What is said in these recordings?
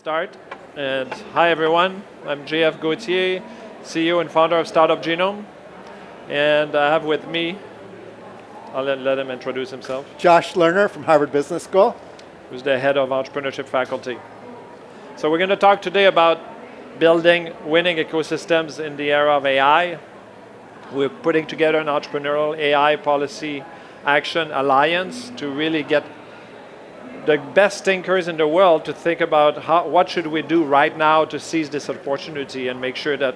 Start. And hi everyone, I'm JF Gauthier, CEO and founder of startup Genome. And I have with me, I'll let him introduce himself. Josh Lerner from Harvard Business School. Who's the head of entrepreneurship faculty. So we're going to talk today about building winning ecosystems in the era of AI. We're putting together an entrepreneurial AI policy action alliance to really get the best thinkers in the world to think about what should we do right now to seize this opportunity and make sure that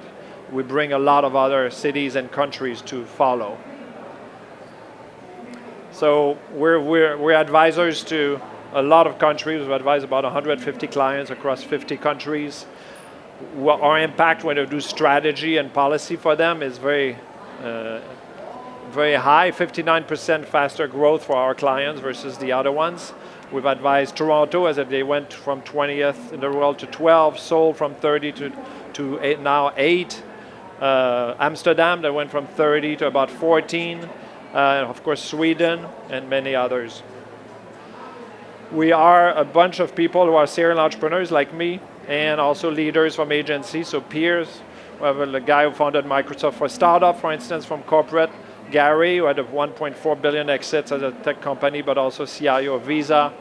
we bring a lot of other cities and countries to follow. So we're advisors to a lot of countries. We advise about 150 clients across 50 countries. Our impact when we do strategy and policy for them is very high, 59% faster growth for our clients versus the other ones. We've advised Toronto as they went from 20th in the world to 12, Seoul from 30 to 8, now 8. Amsterdam that went from 30 to about 14. Of course Sweden and many others. We are a bunch of people who are serial entrepreneurs like me and also leaders from agencies, so peers. We have a guy who founded Microsoft for Startup, for instance, from corporate. Gary, who had a 1.4 billion exits as a tech company, but also CIO of Visa,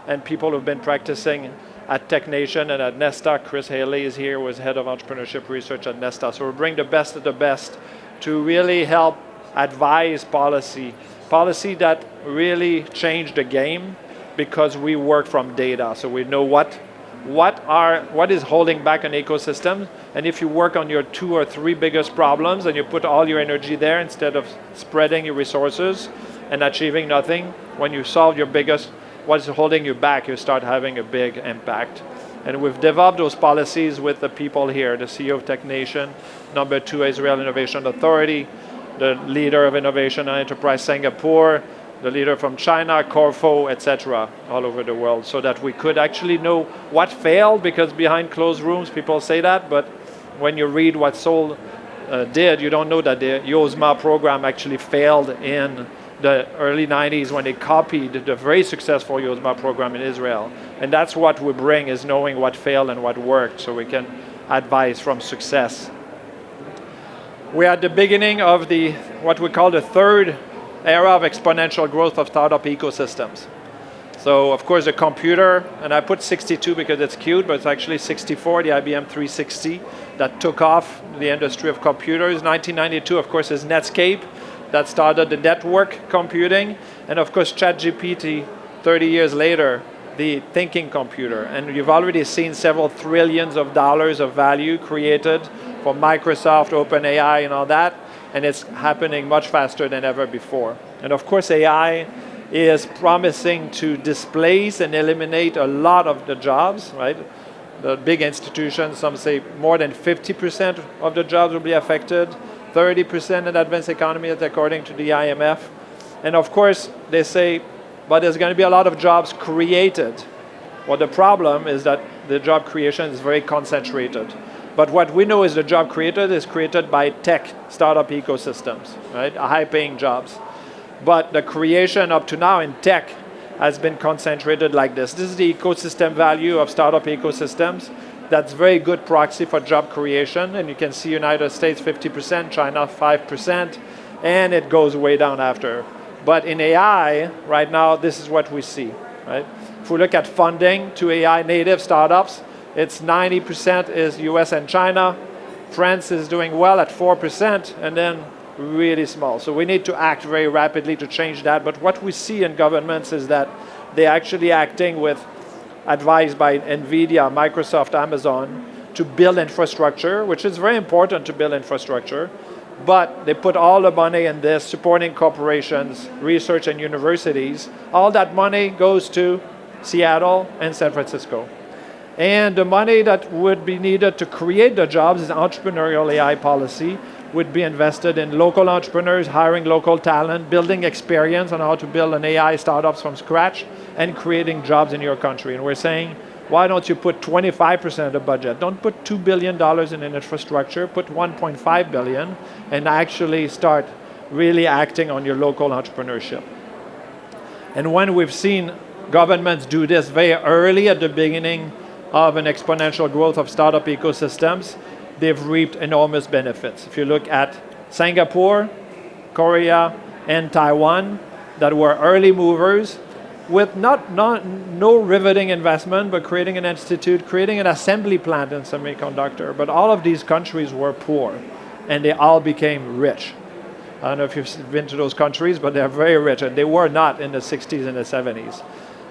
and people who've been practicing at TechNation and at Nesta. Chris Haley is here, was head of entrepreneurship research at Nesta. So we bring the best of the best to really help advise policy that really changed the game because we work from data. So we know what is holding back an ecosystem, and if you work on your 2 or 3 biggest problems and you put all your energy there instead of spreading your resources and achieving nothing, when you solve your biggest, what's holding you back, you start having a big impact. And we've developed those policies with the people here, the CEO of TechNation, number 2 Israel Innovation Authority, the leader of Innovation and Enterprise Singapore, the leader from China, Corfo, etc., all over the world, so that we could actually know what failed, because behind closed rooms people say that, but when you read what Seoul did, you don't know that the YOSMA program actually failed in the early 90s when they copied the very successful YOSMA program in Israel. And that's what we bring, is knowing what failed and what worked, so we can advise from success. We're at the beginning of what we call the third era of exponential growth of startup ecosystems. So of course the computer, and I put 62 because it's cute, but it's actually 64, the IBM 360, that took off the industry of computers. 1992, of course, is Netscape, that started the network computing, and of course ChatGPT, 30 years later, the thinking computer. And you've already seen several trillions of dollars of value created for Microsoft, OpenAI, and all that. And it's happening much faster than ever before. And of course, AI is promising to displace and eliminate a lot of the jobs, right? The big institutions, some say more than 50% of the jobs will be affected, 30% in advanced economies, according to the IMF. And of course, they say, but there's going to be a lot of jobs created. Well, the problem is that the job creation is very concentrated. But what we know is the job created is created by tech startup ecosystems, right? High-paying jobs. But the creation up to now in tech has been concentrated like this. This is the ecosystem value of startup ecosystems. That's very good proxy for job creation. And you can see United States 50%, China 5%, and it goes way down after. But in AI, right now, this is what we see, right? If we look at funding to AI native startups, it's 90% is US and China. France is doing well at 4%, and then really small. So we need to act very rapidly to change that. But what we see in governments is that they're actually acting with advice by NVIDIA, Microsoft, Amazon to build infrastructure, which is very important to build infrastructure. But they put all the money in this, supporting corporations, research, and universities. All that money goes to Seattle and San Francisco. And the money that would be needed to create the jobs is entrepreneurial AI policy, would be invested in local entrepreneurs, hiring local talent, building experience on how to build an AI startups from scratch, and creating jobs in your country. And we're saying, why don't you put 25% of the budget? Don't put $2 billion in an infrastructure, put $1.5 billion, and actually start really acting on your local entrepreneurship. And when we've seen governments do this very early at the beginning of an exponential growth of startup ecosystems, they've reaped enormous benefits. If you look at Singapore, Korea, and Taiwan, that were early movers with no riveting investment, but creating an institute, creating an assembly plant in semiconductor. But all of these countries were poor, and they all became rich. I don't know if you've been to those countries, but they're very rich, and they were not in the 60s and the 70s.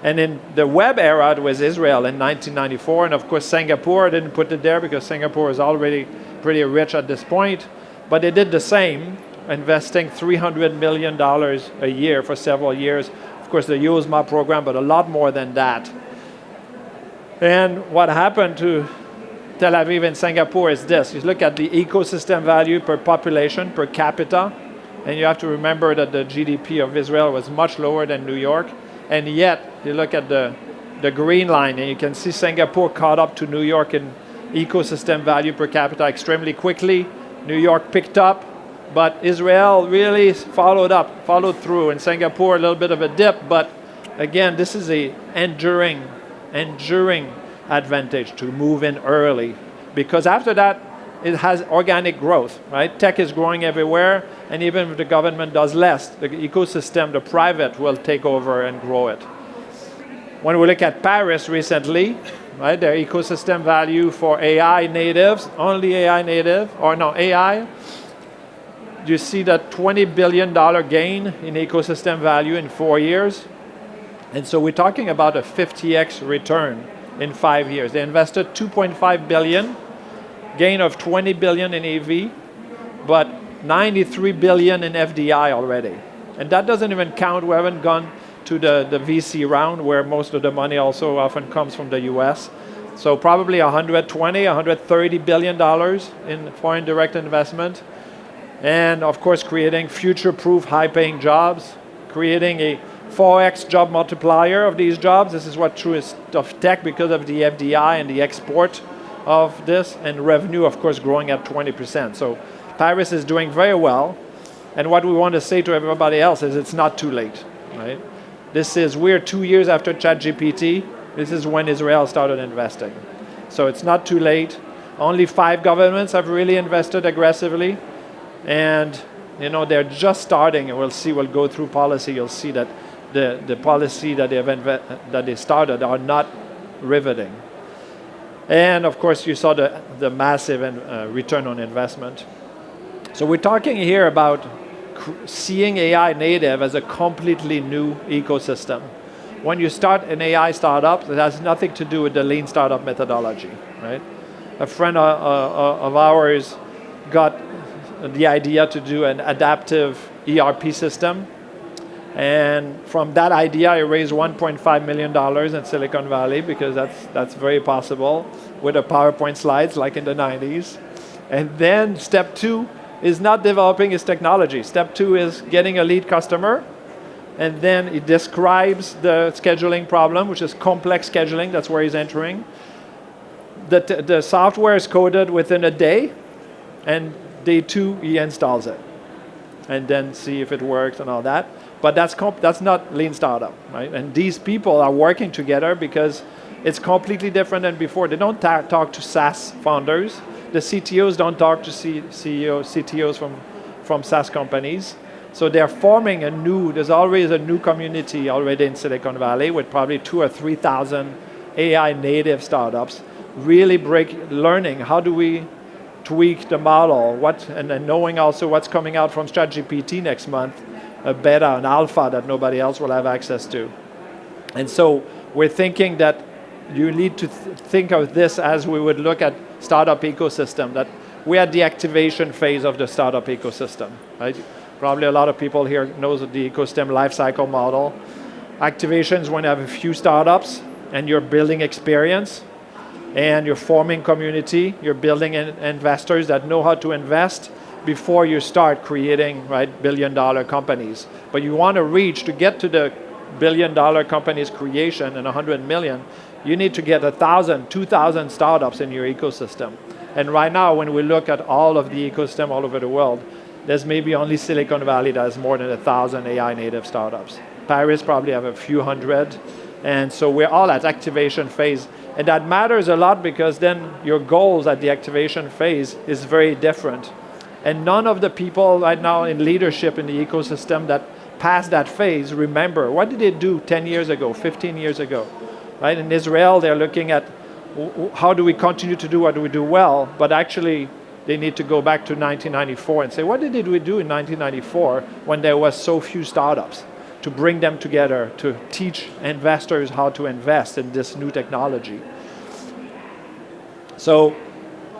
And in the web era, it was Israel in 1994, and of course Singapore, I didn't put it there because Singapore is already pretty rich at this point, but they did the same, investing $300 million a year for several years. Of course, the USMA program, but a lot more than that. And what happened to Tel Aviv and Singapore is this. You look at the ecosystem value per population, per capita, and you have to remember that the GDP of Israel was much lower than New York, and yet you look at the green line, and you can see Singapore caught up to New York in ecosystem value per capita extremely quickly. New York picked up, but Israel really followed through. In Singapore, a little bit of a dip, but again, this is a enduring advantage to move in early, because after that, it has organic growth, right? Tech is growing everywhere, and even if the government does less, the ecosystem, the private, will take over and grow it. When we look at Paris recently, right, their ecosystem value for AI natives, only AI native, or no, AI, you see that $20 billion gain in ecosystem value in 4 years. And so we're talking about a 50x return in 5 years. They invested $2.5 billion, gain of $20 billion in EV, but $93 billion in FDI already. And that doesn't even count, we haven't gone to the VC round, where most of the money also often comes from the US. So probably $130 billion in foreign direct investment. And of course, creating future-proof, high-paying jobs, creating a 4x job multiplier of these jobs. This is what true is of tech because of the FDI and the export of this, and revenue, of course, growing at 20%. So Paris is doing very well. And what we want to say to everybody else is it's not too late, right? We're 2 years after ChatGPT. This is when Israel started investing. So it's not too late. Only 5 governments have really invested aggressively. And they're just starting, and we'll go through policy, you'll see that the policy that they started are not riveting. And of course, you saw the massive return on investment. So we're talking here about seeing AI native as a completely new ecosystem. When you start an AI startup, it has nothing to do with the lean startup methodology, right? A friend of ours got the idea to do an adaptive ERP system. And from that idea, I raised $1.5 million in Silicon Valley, because that's very possible with the PowerPoint slides like in the 90s. And then step 2 is not developing his technology. Step 2 is getting a lead customer. And then he describes the scheduling problem, which is complex scheduling. That's where he's entering. The software is coded within a day, and day 2, he installs it. And then see if it works and all that. But that's not lean startup, right? And these people are working together because it's completely different than before. They don't talk to SaaS founders. The CTOs don't talk to CTOs from SaaS companies. So they're forming there's always a new community already in Silicon Valley with probably 2,000 or 3,000 AI native startups, really learning how do we tweak the model, and then knowing also what's coming out from ChatGPT next month, a beta, an alpha that nobody else will have access to. And so we're thinking that you need to think of this as we would look at startup ecosystem, that we're at the activation phase of the startup ecosystem, right? Probably a lot of people here knows the ecosystem lifecycle model. Activation is when you have a few startups and you're building experience and you're forming community, you're building investors that know how to invest before you start creating, right, billion-dollar companies. But you want to get to the billion-dollar companies creation and 100 million, you need to get 1,000, 2,000 startups in your ecosystem. And right now, when we look at all of the ecosystem all over the world, there's maybe only Silicon Valley that has more than 1,000 AI native startups. Paris probably have a few hundred. And so we're all at activation phase. And that matters a lot because then your goals at the activation phase is very different. And none of the people right now in leadership in the ecosystem that passed that phase remember, what did they do 10 years ago, 15 years ago? Right? In Israel, they're looking at how do we continue to do what we do well, but actually they need to go back to 1994 and say, what did we do in 1994 when there was so few startups? To bring them together, to teach investors how to invest in this new technology. So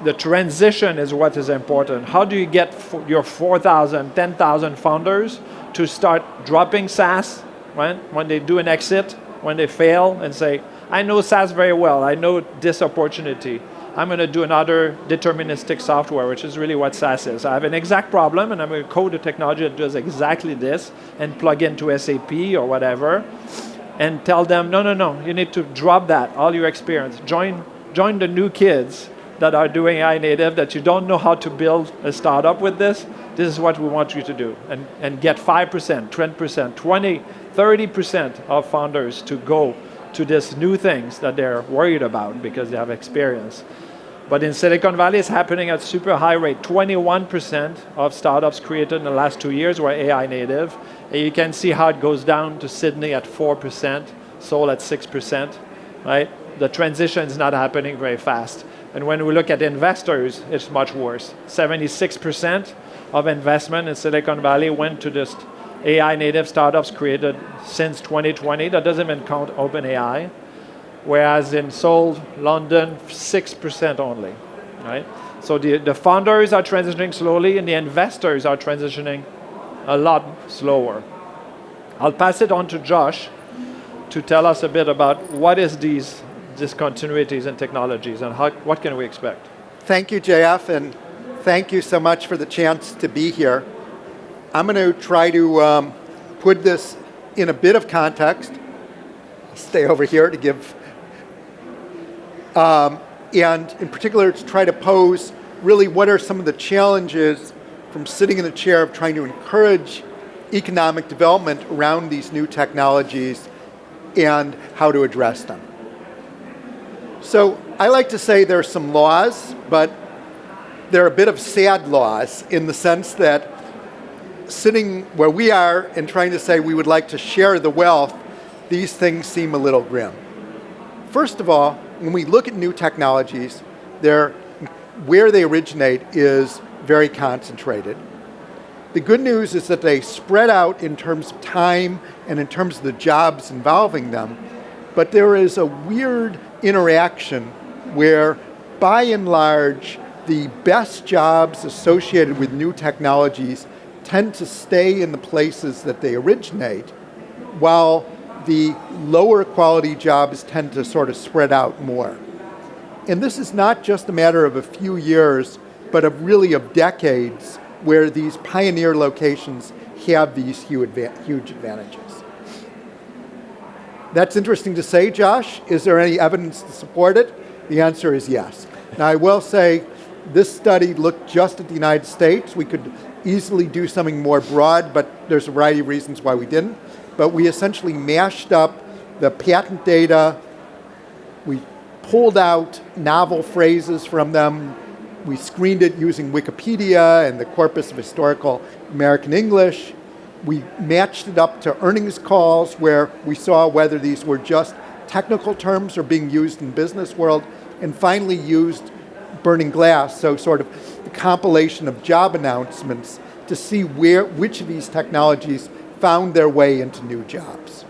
the transition is what is important. How do you get your 4,000, 10,000 founders to start dropping SaaS, right? When they do an exit, when they fail and say, I know SaaS very well, I know this opportunity. I'm going to do another deterministic software, which is really what SaaS is. I have an exact problem, and I'm going to code a technology that does exactly this and plug into SAP or whatever, and tell them, no, you need to drop that, all your experience. Join the new kids that are doing AI native, that you don't know how to build a startup with this. This is what we want you to do, and get 5%, 10%, 20, 30% of founders to go to these new things that they're worried about because they have experience. But in Silicon Valley, it's happening at super high rate. 21% of startups created in the last 2 years were AI native. And you can see how it goes down to Sydney at 4%, Seoul at 6%, right? The transition is not happening very fast. And when we look at investors, it's much worse. 76% of investment in Silicon Valley went to this AI native startups created since 2020. That doesn't even count OpenAI. Whereas in Seoul, London, 6% only, right? So the founders are transitioning slowly and the investors are transitioning a lot slower. I'll pass it on to Josh to tell us a bit about what is these discontinuities in technologies and what can we expect. Thank you, JF, and thank you so much for the chance to be here. I'm going to try to put this in a bit of context. I'll stay over here to give, and in particular to try to pose really what are some of the challenges from sitting in the chair of trying to encourage economic development around these new technologies and how to address them. So I like to say there are some laws, but they're a bit of sad laws in the sense that sitting where we are and trying to say we would like to share the wealth, these things seem a little grim. First of all, when we look at new technologies, where they originate is very concentrated. The good news is that they spread out in terms of time and in terms of the jobs involving them, but there is a weird interaction where, by and large, the best jobs associated with new technologies tend to stay in the places that they originate, while the lower quality jobs tend to sort of spread out more. And this is not just a matter of a few years, but of decades where these pioneer locations have these huge advantages. That's interesting to say, Josh. Is there any evidence to support it? The answer is yes. Now, I will say this study looked just at the United States. We could easily do something more broad, but there's a variety of reasons why we didn't. But we essentially mashed up the patent data. We pulled out novel phrases from them. We screened it using Wikipedia and the corpus of historical American English. We matched it up to earnings calls where we saw whether these were just technical terms or being used in business world, and finally used Burning Glass, so sort of the compilation of job announcements to see which of these technologies found their way into new jobs.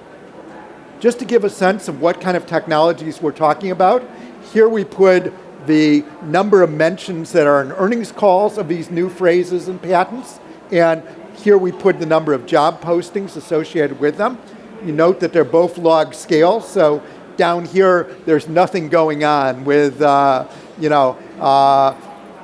Just to give a sense of what kind of technologies we're talking about, here we put the number of mentions that are in earnings calls of these new phrases and patents, and here we put the number of job postings associated with them. You note that they're both log scale, so down here there's nothing going on with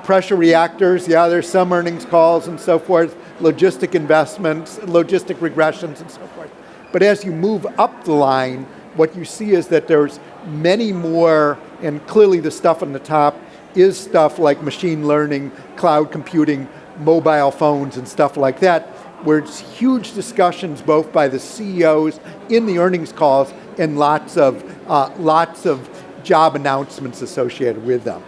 pressure reactors. Yeah, there's some earnings calls and so forth, logistic investments, logistic regressions and so forth. But as you move up the line, what you see is that there's many more, and clearly the stuff on the top is stuff like machine learning, cloud computing, mobile phones and stuff like that, where it's huge discussions both by the CEOs in the earnings calls and lots of job announcements associated with them.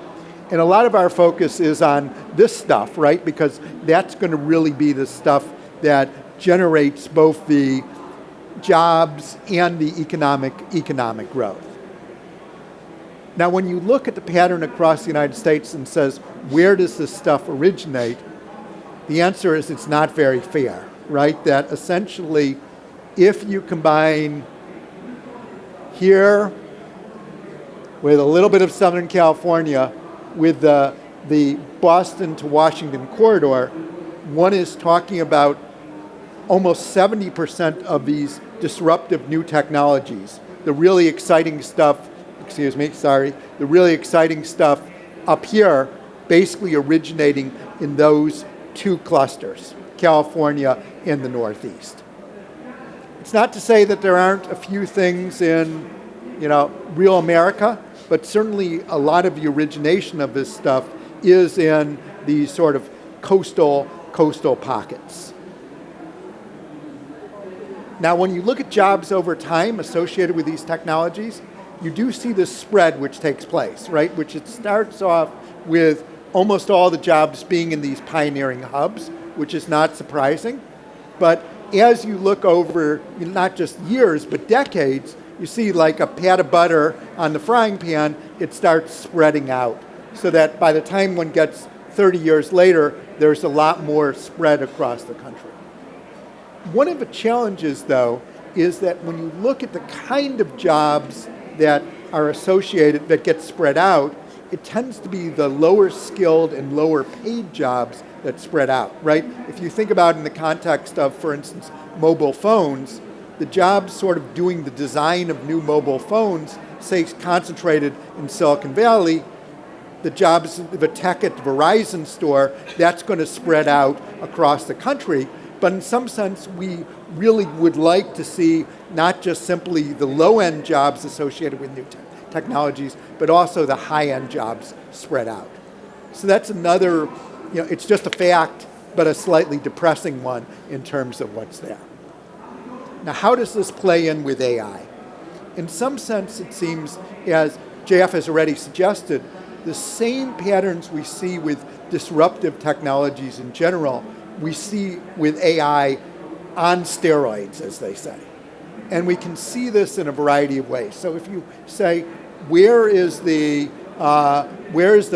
And a lot of our focus is on this stuff, right? Because that's going to really be the stuff that generates both the jobs and the economic growth. Now, when you look at the pattern across the United States and says, where does this stuff originate? The answer is it's not very fair, right? That essentially, if you combine here with a little bit of Southern California with the Boston to Washington corridor, one is talking about almost 70% of these disruptive new technologies. The really exciting stuff, the really exciting stuff up here basically originating in those two clusters, California and the Northeast. It's not to say that there aren't a few things in, real America, but certainly a lot of the origination of this stuff is in these sort of coastal pockets. Now, when you look at jobs over time associated with these technologies, you do see this spread which takes place, right? Which it starts off with almost all the jobs being in these pioneering hubs, which is not surprising. But as you look over not just years, but decades, you see like a pat of butter on the frying pan, it starts spreading out. So that by the time one gets 30 years later, there's a lot more spread across the country. One of the challenges, though, is that when you look at the kind of jobs that are associated, that get spread out, it tends to be the lower skilled and lower paid jobs that spread out, right? If you think about in the context of, for instance, mobile phones, the jobs sort of doing the design of new mobile phones, say concentrated in Silicon Valley, the jobs, the tech at the Verizon store, that's going to spread out across the country. But in some sense, we really would like to see not just simply the low-end jobs associated with new technologies, but also the high-end jobs spread out. So that's another, it's just a fact, but a slightly depressing one in terms of what's there. Now, how does this play in with AI? In some sense, it seems, as JF has already suggested, the same patterns we see with disruptive technologies in general, we see with AI on steroids, as they say. And we can see this in a variety of ways. So if you say, where is the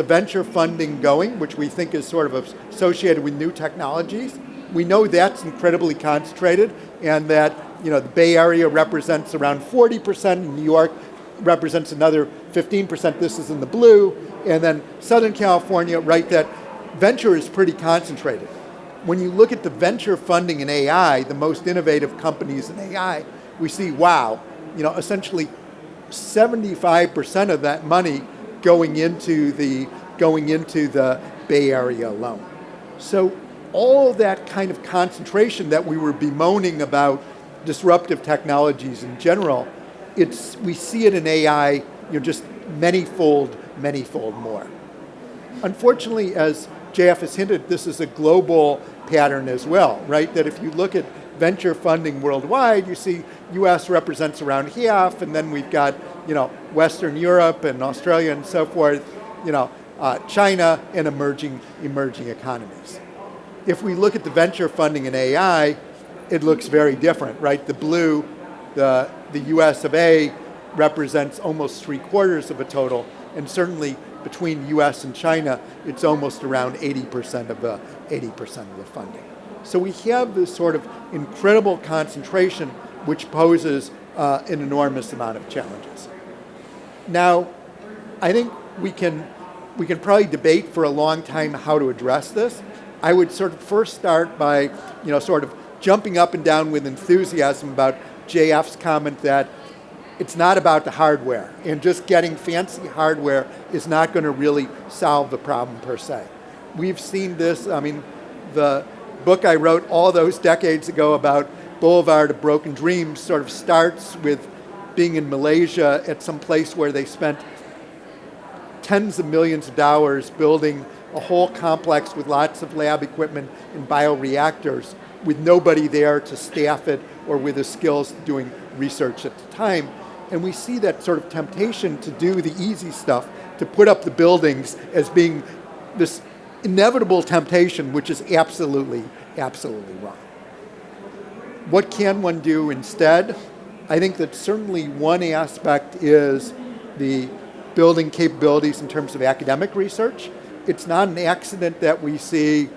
venture funding going, which we think is sort of associated with new technologies, we know that's incredibly concentrated, and that the Bay Area represents around 40%, and New York represents another 15%, this is in the blue, and then Southern California, right, that venture is pretty concentrated. When you look at the venture funding in AI, the most innovative companies in AI, we see, wow, essentially 75% of that money going into the Bay Area alone. So all that kind of concentration that we were bemoaning about disruptive technologies in general, we see it in AI, just manyfold more. Unfortunately, as JF has hinted, this is a global pattern as well, right? That if you look at venture funding worldwide, you see US represents around half, and then we've got, Western Europe and Australia and so forth, China and emerging economies. If we look at the venture funding in AI, it looks very different, right? The blue, the US of A represents almost 3/4 of a total, and certainly between US and China, it's almost around 80% of the funding. So we have this sort of incredible concentration which poses an enormous amount of challenges. Now, I think we can probably debate for a long time how to address this. I would sort of first start by, sort of jumping up and down with enthusiasm about JF's comment that it's not about the hardware, and just getting fancy hardware is not going to really solve the problem per se. We've seen this, the book I wrote all those decades ago about Boulevard of Broken Dreams sort of starts with being in Malaysia at some place where they spent tens of millions of dollars building a whole complex with lots of lab equipment and bioreactors with nobody there to staff it or with the skills doing research at the time. And we see that sort of temptation to do the easy stuff, to put up the buildings as being this inevitable temptation, which is absolutely, absolutely wrong. What can one do instead? I think that certainly one aspect is the building capabilities in terms of academic research. It's not an accident that we see,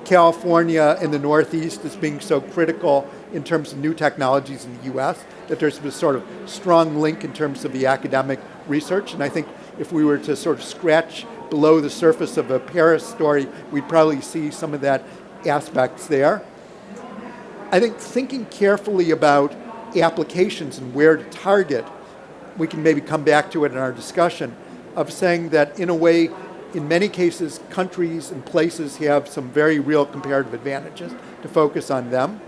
California and the Northeast as being so critical in terms of new technologies in the US, that there's this sort of strong link in terms of the academic research. And I think if we were to sort of scratch below the surface of a Paris story, we'd probably see some of that aspects there. I think thinking carefully about applications and where to target, we can maybe come back to it in our discussion, of saying that in a way, in many cases, countries and places have some very real comparative advantages to focus on them.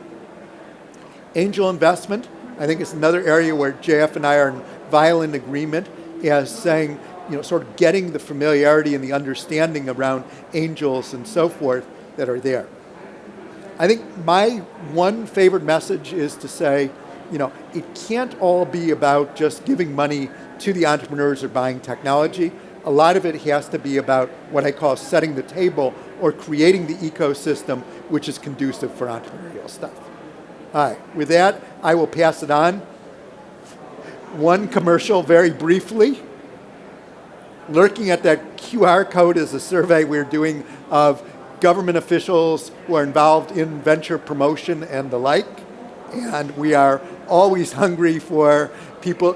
Angel investment, I think, is another area where JF and I are in violent agreement as saying, sort of getting the familiarity and the understanding around angels and so forth that are there. I think my one favorite message is to say, it can't all be about just giving money to the entrepreneurs or buying technology. A lot of it has to be about what I call setting the table or creating the ecosystem which is conducive for entrepreneurial stuff. All right, with that, I will pass it on. One commercial very briefly. Lurking at that QR code is a survey we're doing of government officials who are involved in venture promotion and the like. And we are always hungry for people,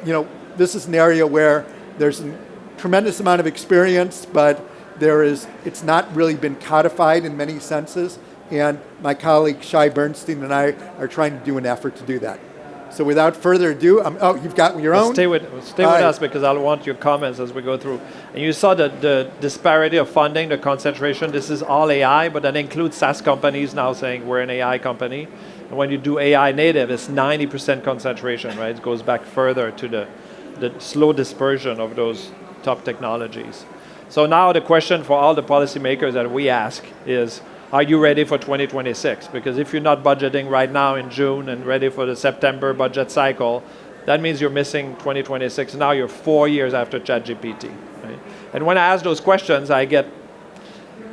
this is an area where there's a tremendous amount of experience, but it's not really been codified in many senses. And my colleague Shai Bernstein and I are trying to do an effort to do that. So without further ado, you've got your own? Stay with us because I want your comments as we go through. And you saw the disparity of funding, the concentration. This is all AI, but that includes SaaS companies now saying we're an AI company. And when you do AI native, it's 90% concentration, right? It goes back further to the slow dispersion of those top technologies. So now the question for all the policymakers that we ask is, are you ready for 2026? Because if you're not budgeting right now in June and ready for the September budget cycle, that means you're missing 2026. Now you're 4 years after ChatGPT. Right? And when I ask those questions, I get,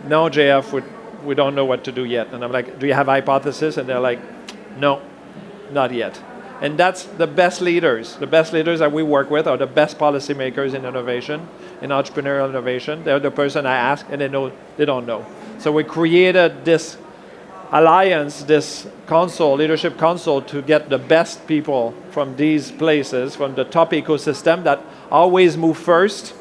no, JF, we don't know what to do yet. And I'm like, do you have hypothesis? And they're like, no, not yet. And that's the best leaders. The best leaders that we work with are the best policymakers in innovation, in entrepreneurial innovation. They're the person I ask, and they don't know. So we created this alliance, this council, leadership council, to get the best people from these places, from the top ecosystem that always move first,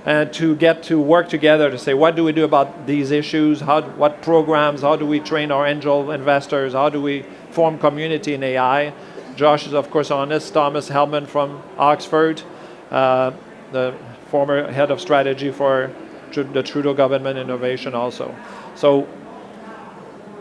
and to get to work together to say, what do we do about these issues? What programs? How do we train our angel investors? How do we form community in AI? Josh is, of course, on this. Thomas Hellman from Oxford, the former head of strategy for the Trudeau government innovation also. So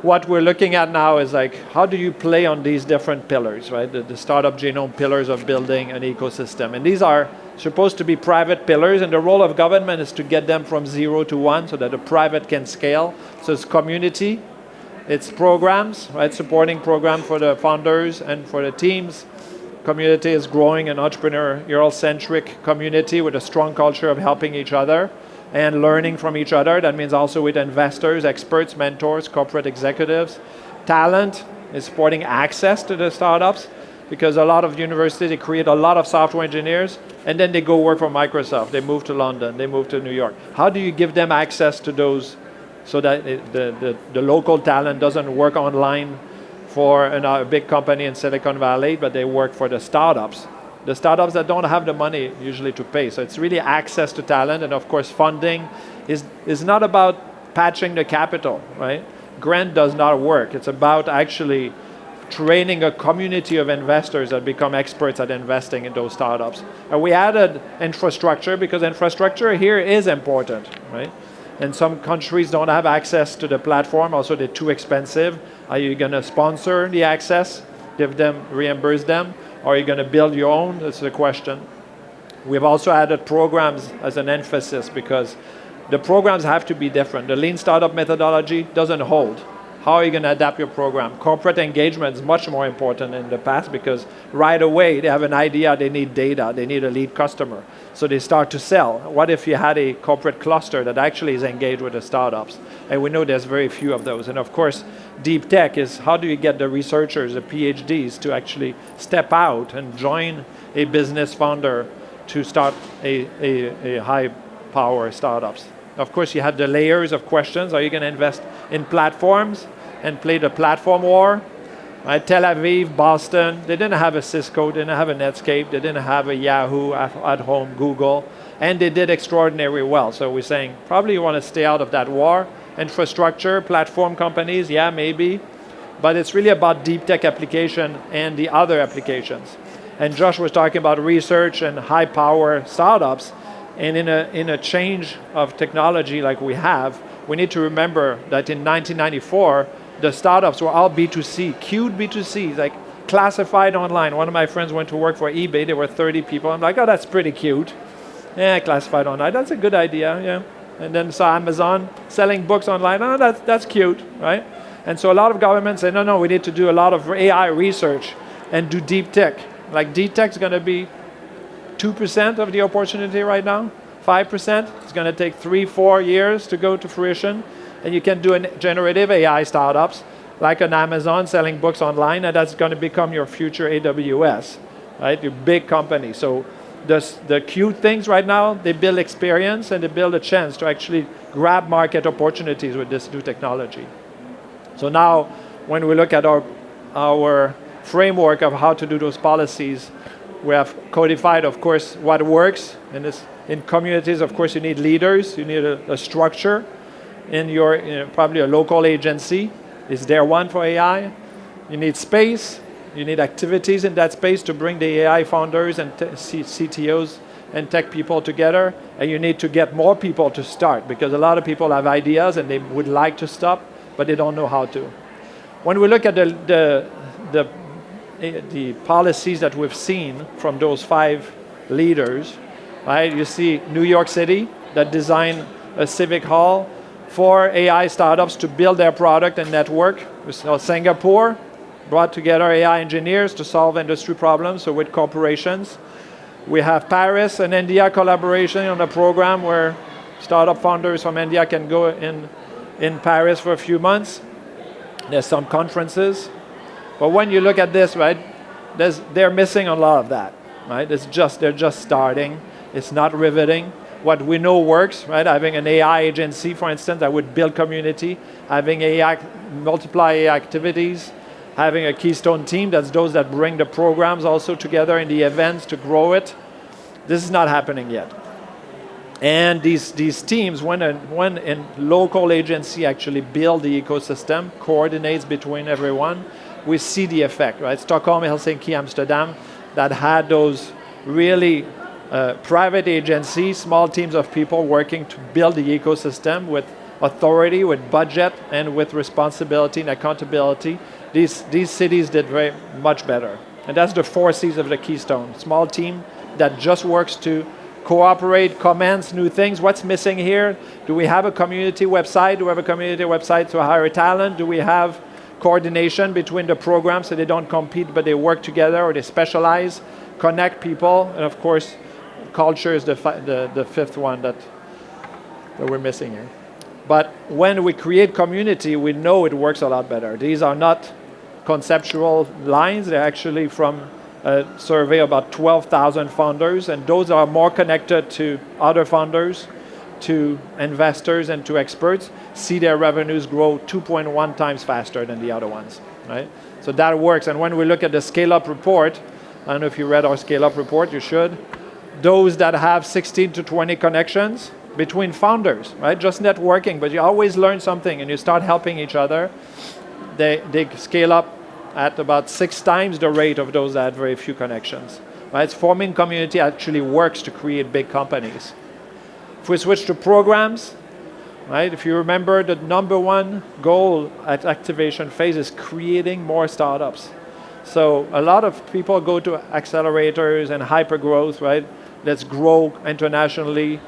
what we're looking at now is like, how do you play on these different pillars, right? The startup genome pillars of building an ecosystem. And these are supposed to be private pillars, and the role of government is to get them from 0 to 1 so that the private can scale. So it's community, it's programs, right? Supporting program for the founders and for the teams. Community is growing an entrepreneurial-centric community with a strong culture of helping each other and learning from each other. That means also with investors, experts, mentors, corporate executives. Talent is supporting access to the startups, because a lot of universities, they create a lot of software engineers, and then they go work for Microsoft. They move to London, they move to New York. How do you give them access to those so that the local talent doesn't work online for a big company in Silicon Valley, but they work for the startups that don't have the money usually to pay. So it's really access to talent, and of course funding is not about patching the capital, right? Grant does not work. It's about actually training a community of investors that become experts at investing in those startups. And we added infrastructure because infrastructure here is important, right? And some countries don't have access to the platform. Also, they're too expensive. Are you going to sponsor the access, reimburse them? Or are you going to build your own? That's the question. We've also added programs as an emphasis because the programs have to be different. The lean startup methodology doesn't hold. How are you going to adapt your program? Corporate engagement is much more important in the past because right away they have an idea, they need data, they need a lead customer. So they start to sell. What if you had a corporate cluster that actually is engaged with the startups? And we know there's very few of those. And of course, deep tech is how do you get the researchers, the PhDs to step out and join a business founder to start a high power startups. Of course, you have the layers of questions. Are you going to invest in platforms and play the platform war? Right? Tel Aviv, Boston, they didn't have a Cisco, they didn't have a Netscape, they didn't have a Yahoo at home, Google, and they did extraordinarily well. So we're saying probably you want to stay out of that war. Infrastructure, platform companies, yeah, maybe. But it's really about deep tech application and the other applications. And Josh was talking about research and high power startups. And in a change of technology like we have, we need to remember that in 1994, the startups were all B2C, queued B2C, like classified online. One of my friends went to work for eBay, there were 30 people. I'm like, oh, that's pretty cute. Yeah, classified online, that's a good idea, yeah. And then saw Amazon selling books online, oh, that's cute, right? And so a lot of governments say, no, we need to do a lot of AI research and do deep tech. Like deep tech is going to be 2% of the opportunity right now, 5%. It's going to take 3-4 years to go to fruition. And you can do generative AI startups like an Amazon selling books online, and that's going to become your future AWS, right? Your big company. So the cute things right now, they build experience and they build a chance to actually grab market opportunities with this new technology. So now, when we look at our framework of how to do those policies, we have codified, of course, what works. And in communities, of course, you need leaders, you need a structure. In your probably a local agency, is there one for AI? You need space, you need activities in that space to bring the AI founders and CTOs and tech people together, and you need to get more people to start because a lot of people have ideas and they would like to stop, but they don't know how to. When we look at the policies that we've seen from those 5 leaders, right? You see New York City that designed a civic hall for AI startups to build their product and network. We saw Singapore brought together AI engineers to solve industry problems, so with corporations. We have Paris and India collaboration on a program where startup founders from India can go in Paris for a few months. There's some conferences. But when you look at this, right, they're missing a lot of that, right? They're just starting. It's not riveting. What we know works, right? Having an AI agency, for instance, that would build community, having multiply AI activities, having a keystone team, that's those that bring the programs also together in the events to grow it. This is not happening yet. And these teams, when a local agency actually build the ecosystem, coordinates between everyone, we see the effect, right? Stockholm, Helsinki, Amsterdam, that had those really private agencies, small teams of people working to build the ecosystem with authority, with budget, and with responsibility and accountability. These cities did very much better. And that's the 4 C's of the Keystone. Small team that just works to cooperate, comments, new things. What's missing here? Do we have a community website? Do we have a community website to hire talent? Do we have coordination between the programs so they don't compete but they work together or they specialize, connect people, and of course, culture is the 5th one that we're missing here. But when we create community, we know it works a lot better. These are not conceptual lines. They're actually from a survey about 12,000 founders, and those are more connected to other founders, to investors, and to experts, see their revenues grow 2.1 times faster than the other ones, right? So that works. And when we look at the scale-up report, I don't know if you read our scale-up report, you should. Those that have 16 to 20 connections between founders, right? Just networking, but you always learn something and you start helping each other. They scale up at about 6 times the rate of those that had very few connections, right? Forming community actually works to create big companies. If we switch to programs, right? If you remember, the number 1 goal at activation phase is creating more startups. So a lot of people go to accelerators and hypergrowth, right? Let's grow internationally.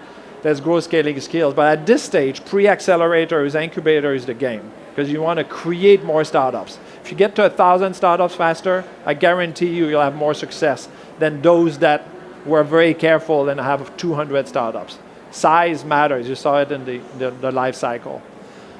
There's growth scaling skills. But at this stage, pre-accelerators, incubator is the game, because you want to create more startups. If you get to 1,000 startups faster, I guarantee you'll have more success than those that were very careful and have 200 startups. Size matters. You saw it in the life cycle.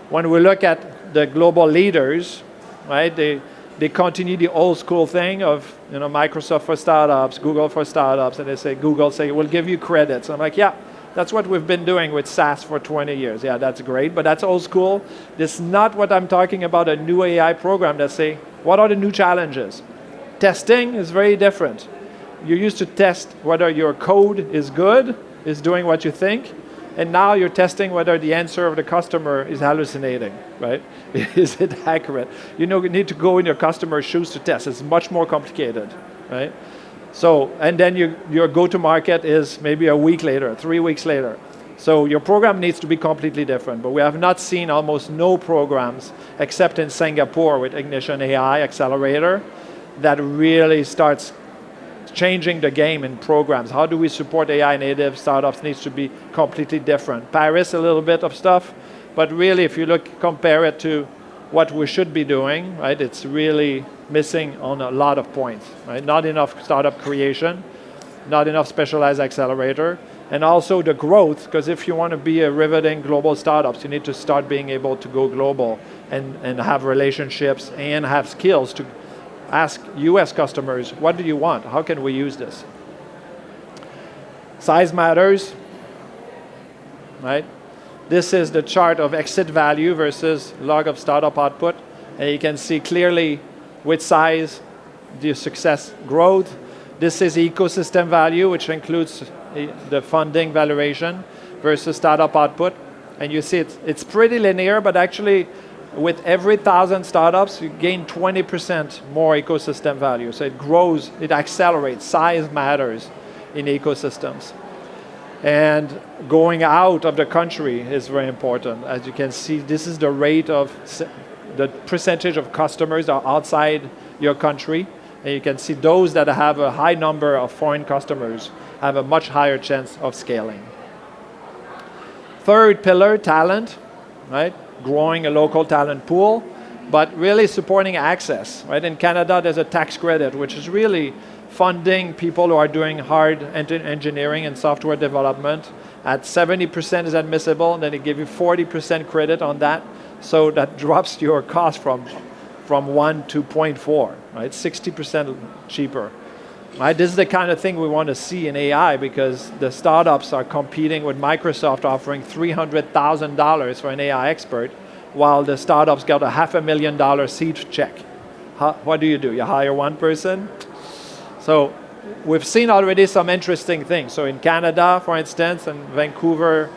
When we look at the global leaders, right, they continue the old school thing of Microsoft for startups, Google for startups, and they say, Google say, we'll give you credits. I'm like, yeah, that's what we've been doing with SaaS for 20 years. Yeah, that's great, but that's old school. This is not what I'm talking about, a new AI program that say, what are the new challenges? Testing is very different. You used to test whether your code is good, is doing what you think, and now you're testing whether the answer of the customer is hallucinating, right? Is it accurate? You need to go in your customer's shoes to test. It's much more complicated, right? So, and then your go-to-market is maybe a week later, 3 weeks later. So your program needs to be completely different, but we have not seen almost no programs, except in Singapore with Ignition AI Accelerator, that really starts changing the game in programs. How do we support AI native startups needs to be completely different. Paris, a little bit of stuff, but really if you compare it to what we should be doing, right, it's really missing on a lot of points, right? Not enough startup creation, not enough specialized accelerator, and also the growth, because if you want to be a riveting global startups, you need to start being able to go global and have relationships and have skills to ask US customers, what do you want? How can we use this? Size matters, right? This is the chart of exit value versus log of startup output. And you can see clearly with size, the success growth. This is ecosystem value, which includes the funding valuation versus startup output. And you see it's pretty linear, but actually with every 1,000 startups, you gain 20% more ecosystem value. So it grows, it accelerates. Size matters in ecosystems. And going out of the country is very important. As you can see, this is the rate of, the percentage of customers that are outside your country. And you can see those that have a high number of foreign customers have a much higher chance of scaling. Third pillar, talent, right? Growing a local talent pool, but really supporting access, right? In Canada, there's a tax credit, which is really funding people who are doing hard engineering and software development. At 70% is admissible, and then they give you 40% credit on that. So that drops your cost from 1 to 0.4, right? 60% cheaper. Right? This is the kind of thing we want to see in AI, because the startups are competing with Microsoft offering $300,000 for an AI expert, while the startups got a $500,000 seed check. What do? You hire one person? So we've seen already some interesting things. So in Canada, for instance, and Vancouver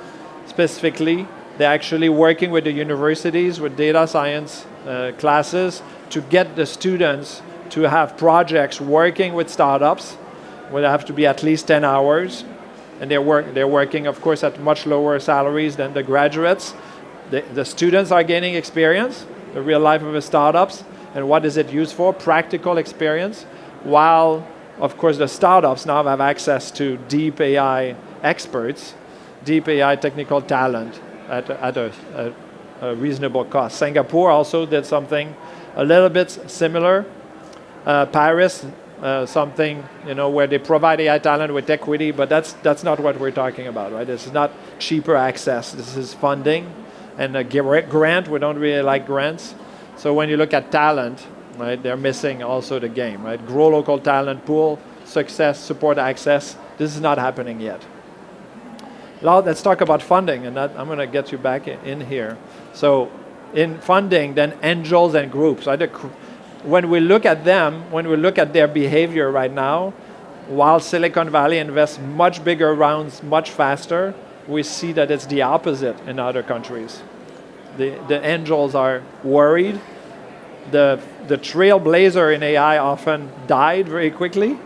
specifically, they're actually working with the universities with data science classes to get the students to have projects working with startups, where they have to be at least 10 hours. And they're working, of course, at much lower salaries than the graduates. The students are gaining experience, the real life of the startups, and what is it used for? Practical experience, while, of course, the startups now have access to deep AI experts, deep AI technical talent at a reasonable cost. Singapore also did something a little bit similar. Paris, something where they provide AI talent with equity, but that's not what we're talking about, right? This is not cheaper access. This is funding and a grant. We don't really like grants. So when you look at talent, right, they're missing also the game, right? Grow local talent pool, success, support access. This is not happening yet. Now let's talk about funding, and I'm going to get you back in here. So in funding, then angels and groups. Right? When we look at them, when we look at their behavior right now, while Silicon Valley invests much bigger rounds, much faster, we see that it's the opposite in other countries. The angels are worried. The trailblazer in AI often died very quickly.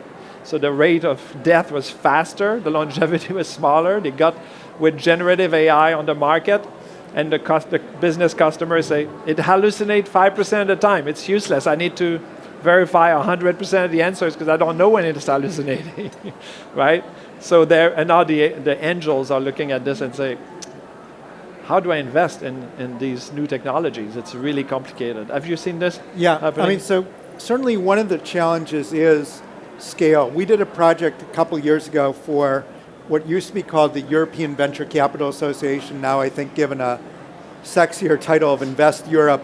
So the rate of death was faster, the longevity was smaller. They got with generative AI on the market, and the business customers say, it hallucinates 5% of the time. It's useless. I need to verify 100% of the answers because I don't know when it's hallucinating, right? So there, and now the angels are looking at this and say, how do I invest in these new technologies? It's really complicated. Have you seen this happening? I mean, so certainly one of the challenges is scale. We did a project a couple years ago for what used to be called the European Venture Capital Association, now I think given a sexier title of Invest Europe,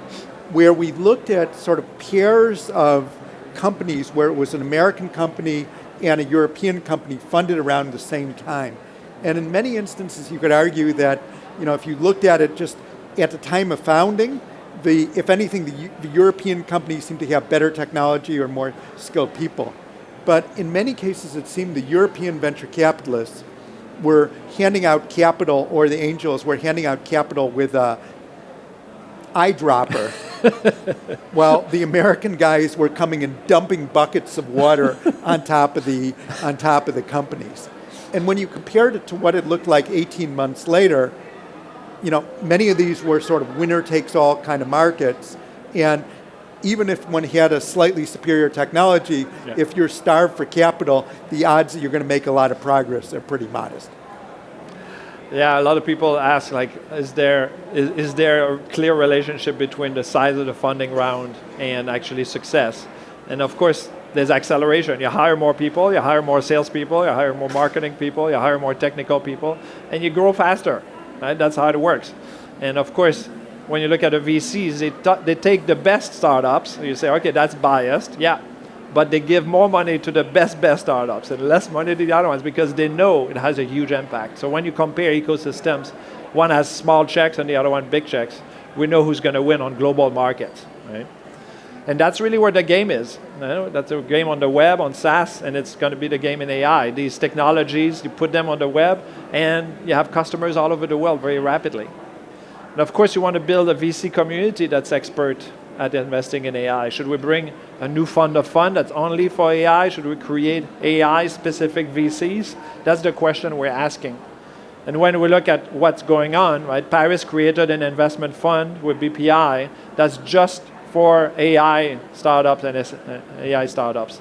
where we looked at sort of pairs of companies where it was an American company and a European company funded around the same time. And in many instances, you could argue that, if you looked at it just at the time of founding, if anything, the European companies seemed to have better technology or more skilled people. But in many cases, it seemed the European venture capitalists were handing out capital, or the angels were handing out capital with a eyedropper, while the American guys were coming and dumping buckets of water on top of the companies. And when you compared it to what it looked like 18 months later, many of these were sort of winner-takes-all kind of markets, and even if one had a slightly superior technology, if you're starved for capital, the odds that you're going to make a lot of progress are pretty modest. Yeah, a lot of people ask, is there a clear relationship between the size of the funding round and actually success? And of course, there's acceleration. You hire more people, you hire more salespeople, you hire more marketing people, you hire more technical people, and you grow faster. Right? That's how it works. And of course, when you look at the VCs, they take the best startups. You say, okay, that's biased. Yeah, but they give more money to the best startups and less money to the other ones because they know it has a huge impact. So when you compare ecosystems, one has small checks and the other one big checks. We know who's going to win on global markets, right? And that's really where the game is. That's a game on the web, on SaaS, and it's going to be the game in AI. These technologies, you put them on the web, and you have customers all over the world very rapidly. And of course, you want to build a VC community that's expert at investing in AI. Should we bring a new fund of fund that's only for AI? Should we create AI-specific VCs? That's the question we're asking. And when we look at what's going on, right? Paris created an investment fund with BPI that's just for AI startups and AI startups.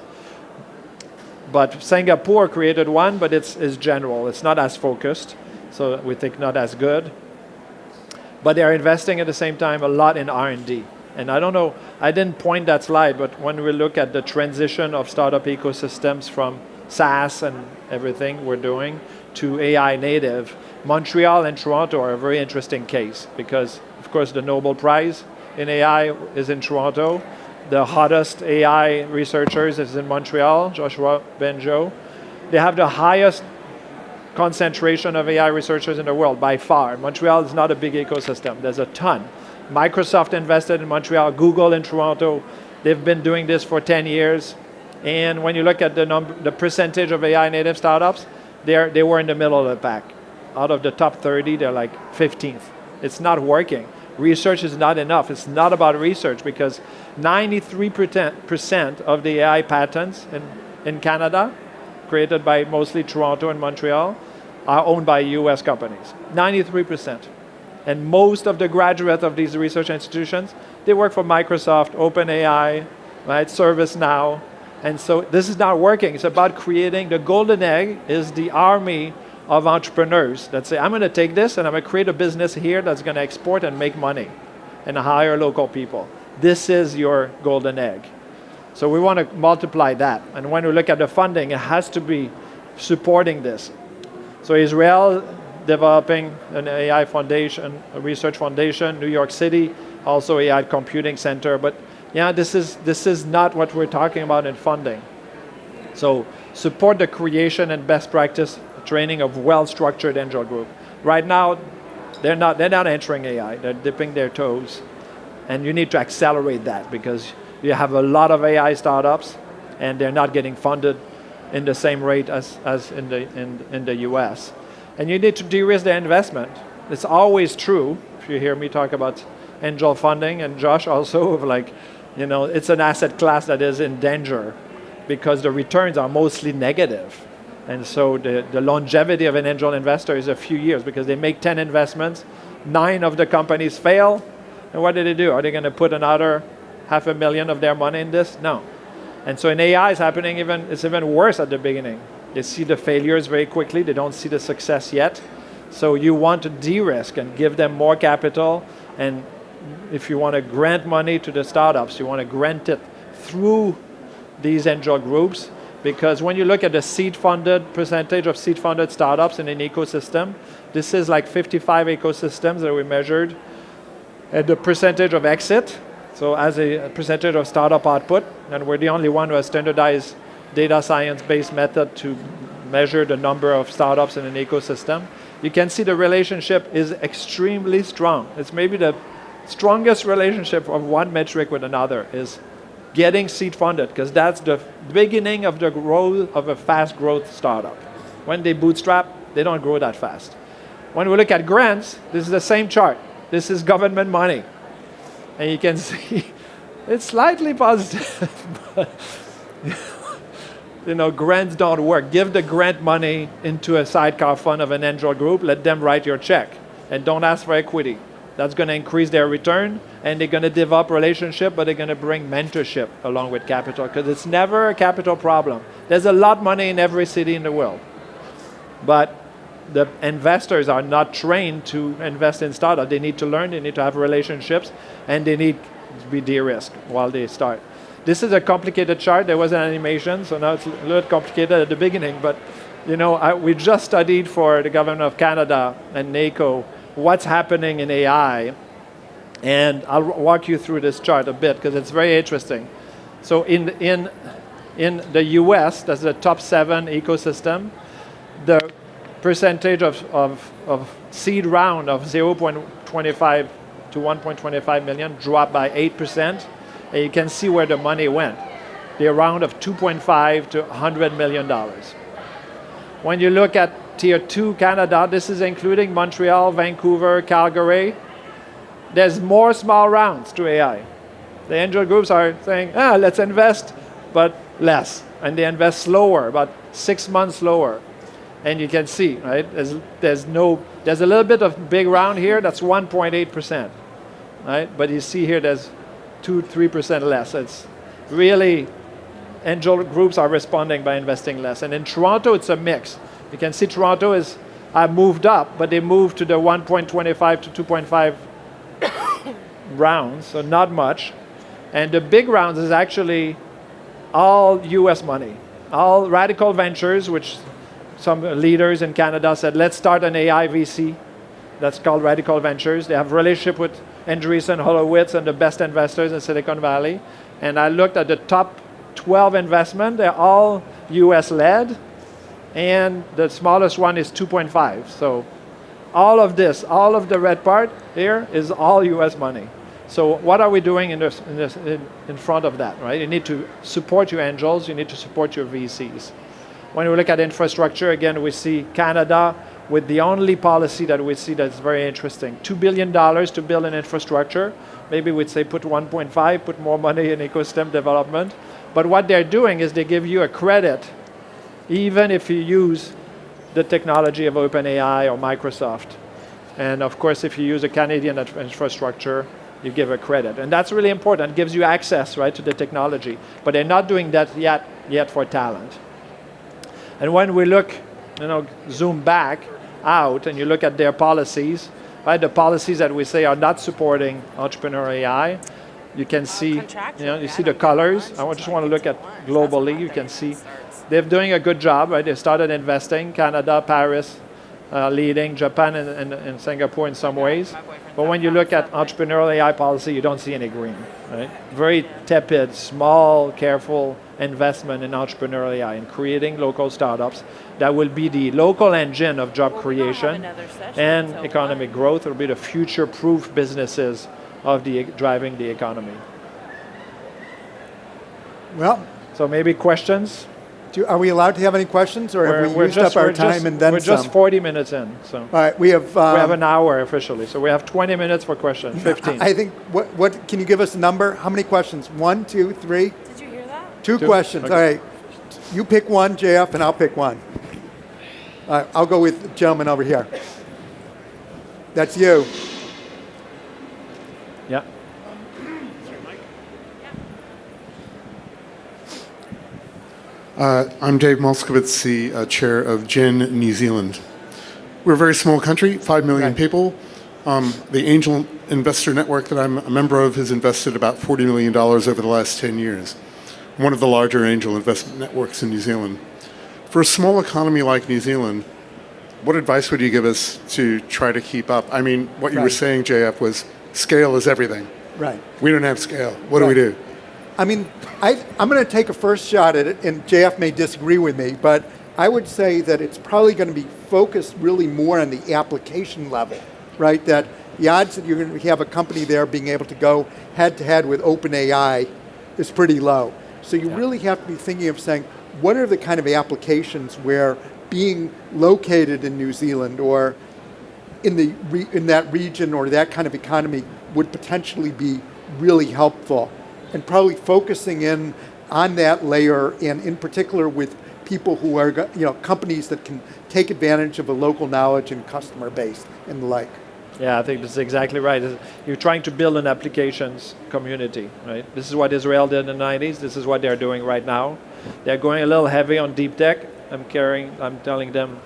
But Singapore created one, but it's general. It's not as focused, so we think not as good. But they're investing at the same time a lot in R&D. And I don't know, I didn't point that slide, but when we look at the transition of startup ecosystems from SaaS and everything we're doing to AI native, Montreal and Toronto are a very interesting case because, of course, the Nobel Prize in AI is in Toronto. The hottest AI researchers is in Montreal, Joshua Benjo. They have the highest concentration of AI researchers in the world by far. Montreal is not a big ecosystem. There's a ton. Microsoft invested in Montreal, Google in Toronto. They've been doing this for 10 years. And when you look at the percentage of AI native startups, they were in the middle of the pack. Out of the top 30, they're like 15th. It's not working. Research is not enough. It's not about research because 93% of the AI patents in Canada, created by mostly Toronto and Montreal, are owned by US companies. 93%. And most of the graduates of these research institutions, they work for Microsoft, OpenAI, right, ServiceNow. And so this is not working. It's about creating the golden egg is the army of entrepreneurs that say, I'm going to take this and I'm going to create a business here that's going to export and make money and hire local people. This is your golden egg. So we want to multiply that. And when we look at the funding, it has to be supporting this. So Israel developing an AI foundation, a research foundation, New York City, also AI computing center. But yeah, this is not what we're talking about in funding. So support the creation and best practice training of well-structured angel group. Right now, they're not entering AI. They're dipping their toes, and you need to accelerate that because you have a lot of AI startups, and they're not getting funded in the same rate as in the U.S. And you need to de-risk the investment. It's always true. If you hear me talk about angel funding, and Josh also, it's an asset class that is in danger because the returns are mostly negative. And so the longevity of an angel investor is a few years because they make 10 investments, 9 of the companies fail, and what do? Are they going to put another $500,000 of their money in this? No. And so in AI, it's even worse at the beginning. They see the failures very quickly. They don't see the success yet. So you want to de-risk and give them more capital. And if you want to grant money to the startups, you want to grant it through these angel groups. Because when you look at the seed-funded percentage of seed-funded startups in an ecosystem, this is like 55 ecosystems that we measured. And the percentage of exit, so as a percentage of startup output, and we're the only one who has standardized data science-based method to measure the number of startups in an ecosystem. You can see the relationship is extremely strong. It's maybe the strongest relationship of one metric with another is getting seed funded, because that's the beginning of the growth of a fast growth startup. When they bootstrap, they don't grow that fast. When we look at grants, this is the same chart. This is government money. And you can see it's slightly positive, but grants don't work. Give the grant money into a sidecar fund of an angel group, let them write your check, and don't ask for equity. That's going to increase their return, and they're going to develop relationship, but they're going to bring mentorship along with capital, because it's never a capital problem. There's a lot of money in every city in the world, but the investors are not trained to invest in startups. They need to learn, they need to have relationships, and they need to be de-risked while they start. This is a complicated chart. There was an animation, so now it's a little complicated at the beginning, but we just studied for the government of Canada and NACO what's happening in AI, and I'll walk you through this chart a bit because it's very interesting. So in the US, that's the top 7 ecosystem, the percentage of seed round of 0.25 to 1.25 million dropped by 8%, and you can see where the money went. The round of 2.5 to $100 million. When you look at Tier 2 Canada, this is including Montreal, Vancouver, Calgary. There's more small rounds to AI. The angel groups are saying, let's invest, but less. And they invest slower, about 6 months slower. And you can see, right, there's a little bit of big round here, that's 1.8%, right? But you see here there's 2-3% less. It's really, angel groups are responding by investing less. And in Toronto, it's a mix. You can see Toronto is moved up, but they moved to the 1.25 to 2.5 rounds, so not much. And the big rounds is actually all US money, all radical ventures, which some leaders in Canada said, let's start an AI VC. That's called Radical Ventures. They have a relationship with Andreessen Horowitz and the best investors in Silicon Valley. And I looked at the top 12 investment. They're all US led. And the smallest one is 2.5. So all of this, all of the red part here is all US money. So what are we doing in front of that, right? You need to support your angels. You need to support your VCs. When we look at infrastructure, again, we see Canada with the only policy that we see that's very interesting. $2 billion to build an infrastructure. Maybe we'd say put 1.5, put more money in ecosystem development. But what they're doing is they give you a credit even if you use the technology of OpenAI or Microsoft. And of course, if you use a Canadian infrastructure, you give a credit. And that's really important. It gives you access, right, to the technology. But they're not doing that yet for talent. And when we look, zoom back out and you look at their policies, right, the policies that we say are not supporting entrepreneurial AI, you can see, you see the colors. I just want to look at globally. You can see they're doing a good job, right? They started investing, Canada, Paris, leading, Japan and Singapore in some ways. But when you look at entrepreneurial AI policy, you don't see any green, right? Very tepid, small, careful investment in entrepreneurial AI and creating local startups that will be the local engine of job creation and economic growth. It will be the future-proof businesses of driving the economy. Well, so maybe questions? Are we allowed to have any questions, or have we used up our time and then some? We're just 40 minutes in. So. All right, we have an hour officially, so we have 20 minutes for questions, 15. I think, what can you give us a number? How many questions? 1, 2, 3? Did you hear that? Two questions, okay. All right. You pick one, JF, and I'll pick one. All right, I'll go with the gentleman over here. That's you. Yeah. I'm Dave Moskowitz, the chair of Gen New Zealand. We're a very small country, 5 million people. The Angel Investor Network that I'm a member of has invested about $40 million over the last 10 years. One of the larger angel investment networks in New Zealand. For a small economy like New Zealand, what advice would you give us to try to keep up? I mean, what you were saying, JF, was scale is everything. Right. We don't have scale. What do we do? I mean, I'm going to take a first shot at it, and JF may disagree with me, but I would say that it's probably going to be focused really more on the application level, right? That the odds that you're going to have a company there being able to go head-to-head with OpenAI is pretty low. So you really have to be thinking of saying, what are the kind of applications where being located in New Zealand or in that region or that kind of economy would potentially be really helpful, and probably focusing in on that layer, and in particular with people who are, companies that can take advantage of a local knowledge and customer base and the like. Yeah, I think that's exactly right. You're trying to build an applications community, right? This is what Israel did in the 90s. This is what they're doing right now. They're going a little heavy on deep tech. I'm telling them,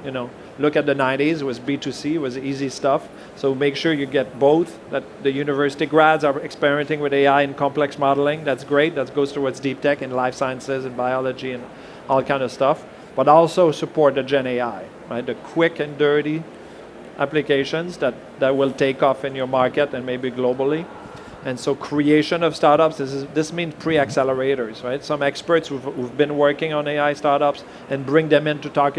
look at the 90s. It was B2C, it was easy stuff. So make sure you get both, that the university grads are experimenting with AI and complex modeling. That's great. That goes towards deep tech and life sciences and biology and all kind of stuff. But also support the Gen AI, right? The quick and dirty applications that will take off in your market and maybe globally. And so creation of startups, this means pre-accelerators, right? Some experts who've been working on AI startups and bring them in to talk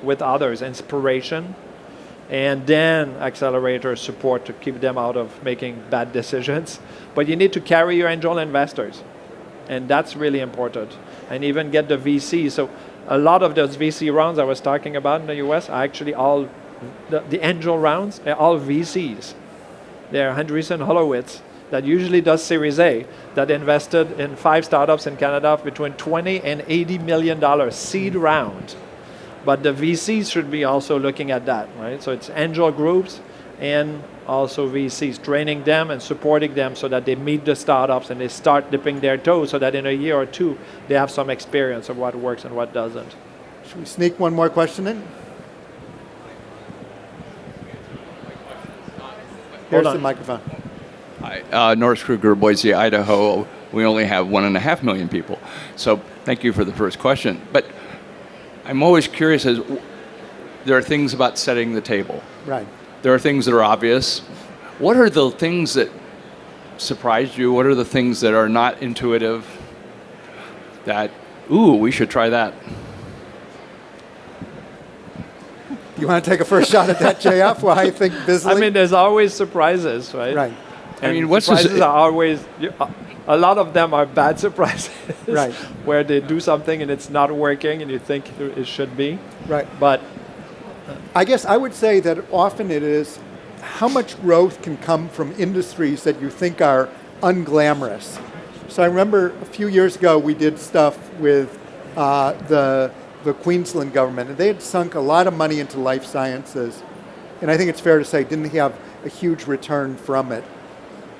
with others, inspiration, and then accelerator support to keep them out of making bad decisions. But you need to carry your angel investors, and that's really important. And even get the VC. So a lot of those VC rounds I was talking about in the US are actually all, the angel rounds, they're all VCs. They're Andreessen Horowitz, that usually does Series A, that invested in 5 startups in Canada between $20 and $80 million seed round. But the VCs should be also looking at that, right? So it's angel groups and also VCs, training them and supporting them so that they meet the startups and they start dipping their toes so that in a year or two, they have some experience of what works and what doesn't. Should we sneak one more question in? Here's the microphone. Hi, Norris Kruger, Boise, Idaho. We only have 1.5 million people. So thank you for the first question. But I'm always curious, as there are things about setting the table. Right. There are things that are obvious. What are the things that surprised you? What are the things that are not intuitive that, we should try that? You want to take a first shot at that, JF? Well, I think busily. I mean, there's always surprises, right? Right. And surprises are always, a lot of them are bad surprises. Right. Where they do something and it's not working and you think it should be. Right. But I guess I would say that often it is how much growth can come from industries that you think are unglamorous. So I remember a few years ago we did stuff with the Queensland government, and they had sunk a lot of money into life sciences, and I think it's fair to say didn't have a huge return from it.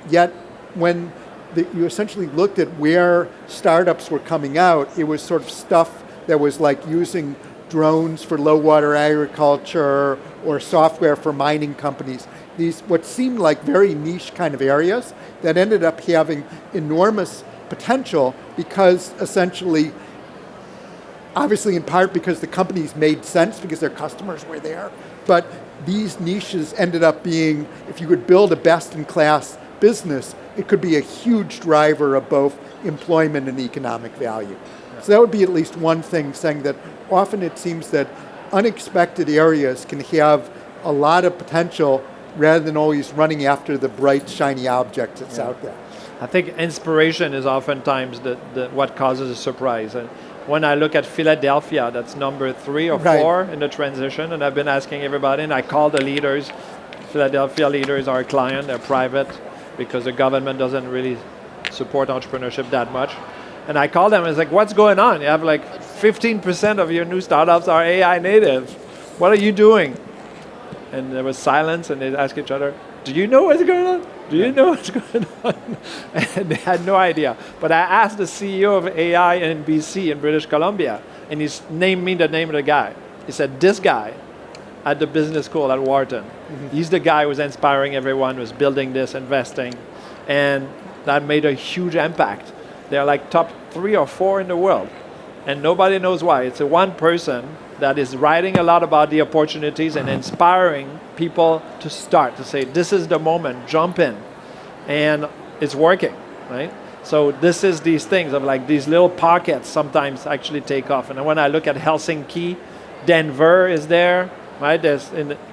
Yet when you essentially looked at where startups were coming out, it was sort of stuff that was like using drones for low water agriculture or software for mining companies. These what seemed like very niche kind of areas that ended up having enormous potential because essentially, obviously in part because the companies made sense because their customers were there, but these niches ended up being, if you could build a best-in-class business, it could be a huge driver of both employment and economic value. Yeah. So that would be at least one thing, saying that often it seems that unexpected areas can have a lot of potential rather than always running after the bright, shiny object that's out there. I think inspiration is oftentimes what causes a surprise. And when I look at Philadelphia, that's number 3 or 4 in the transition, and I've been asking everybody, and I call the leaders. Philadelphia leaders are a client, they're private, because the government doesn't really support entrepreneurship that much. And I call them and it's like, what's going on? You have like 15% of your new startups are AI native. What are you doing? And there was silence and they asked each other, do you know what's going on? Do you know what's going on? And they had no idea. But I asked the CEO of AI in BC in British Columbia, and he's named me the name of the guy. He said, this guy at the business school at Wharton, he's the guy who was inspiring everyone, who's building this, investing, and that made a huge impact. They're like top 3 or 4 in the world, and nobody knows why. It's a one person that is writing a lot about the opportunities and inspiring people to start, to say, this is the moment, jump in. And it's working, right? So this is these things of like these little pockets sometimes actually take off. And when I look at Helsinki, Denver is there, right? There's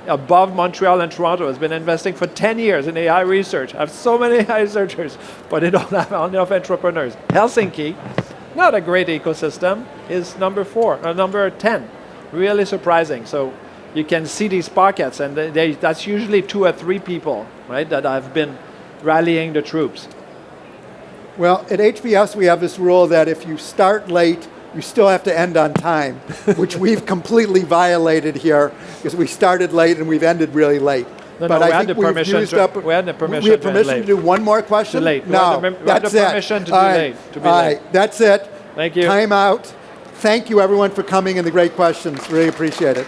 above Montreal and Toronto has been investing for 10 years in AI research. I have so many AI researchers, but they don't have enough entrepreneurs. Helsinki, not a great ecosystem, is number 10. Really surprising. So you can see these pockets, and that's usually 2 or 3 people, right, that have been rallying the troops. Well, at HBS we have this rule that if you start late, you still have to end on time, which we've completely violated here because we started late and we've ended really late. No, but no, I we had think the permission we've used up. we had the permission We had to end permission late. to do one more question. To late. No, We had the that's it. permission to do All right. late. To be All late. right, that's it. Thank you. Time out. Thank you everyone for coming and the great questions. Really appreciate it.